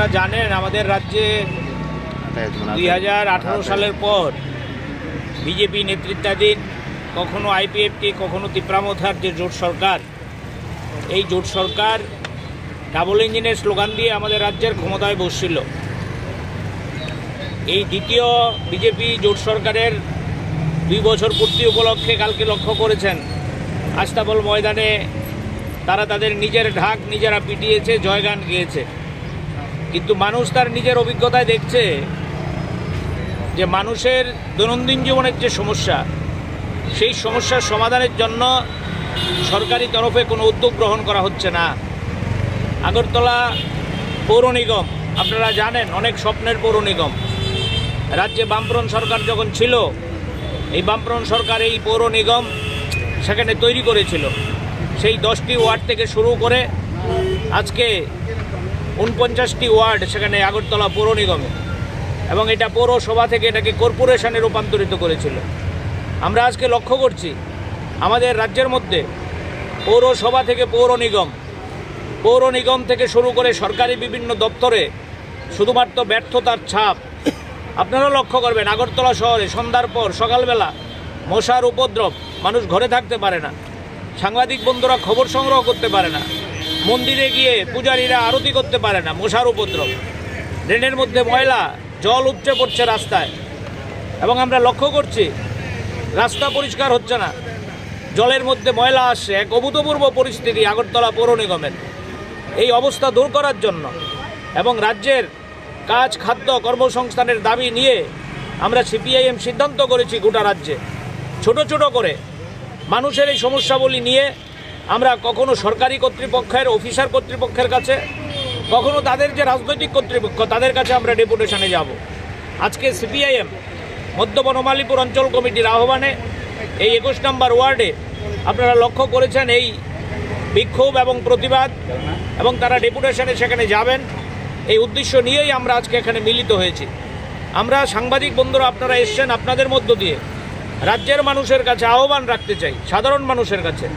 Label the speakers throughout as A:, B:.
A: আপনারা জানেন আমাদের রাজ্যে 2018 সালের পর বিজেপি নেতৃত্বাধীন কখনো আইপিএফটি কখনো তিপ্রামথার যে জোট সরকার, এই জোট সরকার ডাবল ইঞ্জিনের স্লোগান দিয়ে আমাদের রাজ্যের ক্ষমতায় বসছিল। এই দ্বিতীয় বিজেপি জোট সরকারের 2 বছর পূর্তি উপলক্ষে কালকে লক্ষ্য করেছেন আস্তাবল ময়দানে তারা তাদের নিজের ঢাক নিজেরা পিটিয়েছে, জয়গান গেয়েছে। কিন্তু মানুষ তার নিজের অভিজ্ঞতায় দেখছে যে মানুষের দৈনন্দিন জীবনের যে সমস্যা, সেই সমস্যার সমাধানের জন্য সরকারি তরফে কোনো উদ্যোগ গ্রহণ করা হচ্ছে না। আগরতলা পৌর নিগম আপনারা জানেন অনেক স্বপ্নের পৌর নিগম। রাজ্যে বামফ্রন্ট সরকার যখন ছিল, এই বামফ্রন্ট সরকার এই পৌর নিগম সেখানে তৈরি করেছিল। সেই 10টি ওয়ার্ড থেকে শুরু করে আজকে 49টি ওয়ার্ড সেখানে আগরতলা পৌর নিগমে, এবং এটা পৌরসভা থেকে এটাকে কর্পোরেশনে রূপান্তরিত করেছিল। আমরা আজকে লক্ষ্য করছি আমাদের রাজ্যের মধ্যে পৌরসভা থেকে পৌর নিগম থেকে শুরু করে সরকারি বিভিন্ন দপ্তরে শুধুমাত্র ব্যর্থতার ছাপ। আপনারা লক্ষ্য করবেন আগরতলা শহরে সন্ধ্যার পর সকালবেলা মশার উপদ্রব, মানুষ ঘরে থাকতে পারে না, সাংবাদিক বন্ধুরা খবর সংগ্রহ করতে পারে না, মন্দিরে গিয়ে পূজারীরা আরতি করতে পারে না, মশার উপদ্রব। ড্রেনের মধ্যে ময়লা, জল উপচে পড়ছে রাস্তায়, এবং আমরা লক্ষ্য করছি রাস্তা পরিষ্কার হচ্ছে না, জলের মধ্যে ময়লা আসছে। এক অভূতপূর্ব পরিস্থিতি আগরতলা পৌর নিগমের। এই অবস্থা দূর করার জন্য এবং রাজ্যের কাজ, খাদ্য, কর্মসংস্থানের দাবি নিয়ে আমরা সিপিআইএম সিদ্ধান্ত করেছি গোটা রাজ্যে ছোট ছোট করে মানুষের এই সমস্যাগুলি নিয়ে আমরা কখনো সরকারি কর্তৃপক্ষের, অফিসার কর্তৃপক্ষের কাছে, কখনো তাদের যে রাজনৈতিক কর্তৃপক্ষ তাদের কাছে আমরা ডেপুটেশনে যাব। আজকে সিপিআইএম মধ্য বনমালীপুর অঞ্চল কমিটির আহ্বানে এই 21 নম্বর ওয়ার্ডে আপনারা লক্ষ্য করেছেন এই বিক্ষোভ এবং প্রতিবাদ, এবং তারা ডেপুটেশনে সেখানে যাবেন, এই উদ্দেশ্য নিয়েই আমরা আজকে এখানে মিলিত হয়েছি। আমরা সাংবাদিক বন্ধুরা আপনারা এসছেন, আপনাদের মধ্য দিয়ে রাজ্যের মানুষের কাছে আহ্বান রাখতে চাই, সাধারণ মানুষের কাছে,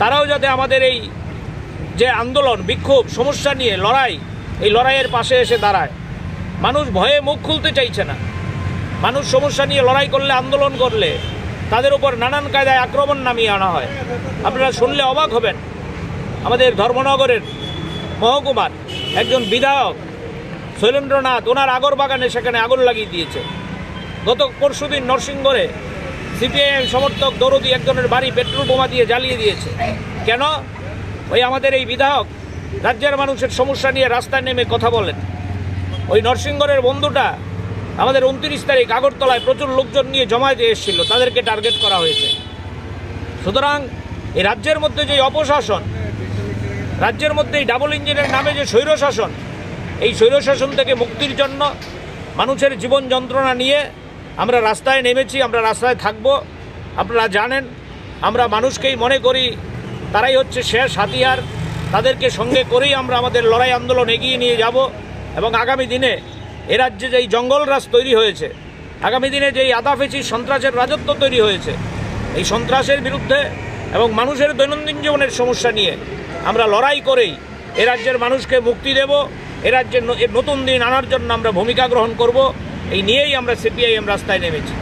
A: তারাও যাতে আমাদের এই যে আন্দোলন, বিক্ষোভ, সমস্যা নিয়ে লড়াই, এই লড়াইয়ের পাশে এসে দাঁড়ায়। মানুষ ভয়ে মুখ খুলতে চাইছে না। মানুষ সমস্যা নিয়ে লড়াই করলে, আন্দোলন করলে তাদের উপর নানান কায়দায় আক্রমণ নামিয়ে আনা হয়। আপনারা শুনলে অবাক হবেন, আমাদের ধর্মনগরের মহকুমার একজন বিধায়ক শৈলেন্দ্রনাথ, ওনার আগর বাগানে সেখানে আগুন লাগিয়ে দিয়েছে। গত পরশুদিন নরসিংগড়ে সিপিআইএম সমর্থক দরদি একজনের বাড়ি পেট্রোল বোমা দিয়ে জ্বালিয়ে দিয়েছে। কেন? ওই আমাদের এই বিধায়ক রাজ্যের মানুষের সমস্যা নিয়ে রাস্তায় নেমে কথা বলেন। ওই নরসিংগড়ের বন্ধুটা আমাদের 29 তারিখ আগরতলায় প্রচুর লোকজন নিয়ে জমায়েতে এসেছিল, তাদেরকে টার্গেট করা হয়েছে। সুতরাং এই রাজ্যের মধ্যে যে অপশাসন, রাজ্যের মধ্যে এই ডাবল ইঞ্জিনের নামে যে স্বৈরশাসন, এই স্বৈরশাসন থেকে মুক্তির জন্য মানুষের জীবন যন্ত্রণা নিয়ে আমরা রাস্তায় নেমেছি, আমরা রাস্তায় থাকব। আপনারা জানেন আমরা মানুষকেই মনে করি তারাই হচ্ছে শেষ হাতিয়ার, তাদেরকে সঙ্গে করেই আমরা আমাদের লড়াই আন্দোলন এগিয়ে নিয়ে যাব। এবং আগামী দিনে এ রাজ্যে যেই জঙ্গলরাজ তৈরি হয়েছে, আগামী দিনে যেই আদাফেচি সন্ত্রাসের রাজত্ব তৈরি হয়েছে, এই সন্ত্রাসের বিরুদ্ধে এবং মানুষের দৈনন্দিন জীবনের সমস্যা নিয়ে আমরা লড়াই করেই এ রাজ্যের মানুষকে মুক্তি দেব। এ রাজ্যের নতুন দিন আনার জন্য আমরা ভূমিকা গ্রহণ করব। এই নিয়েই আমরা সিপিআইএম রাস্তায় নেমেছি।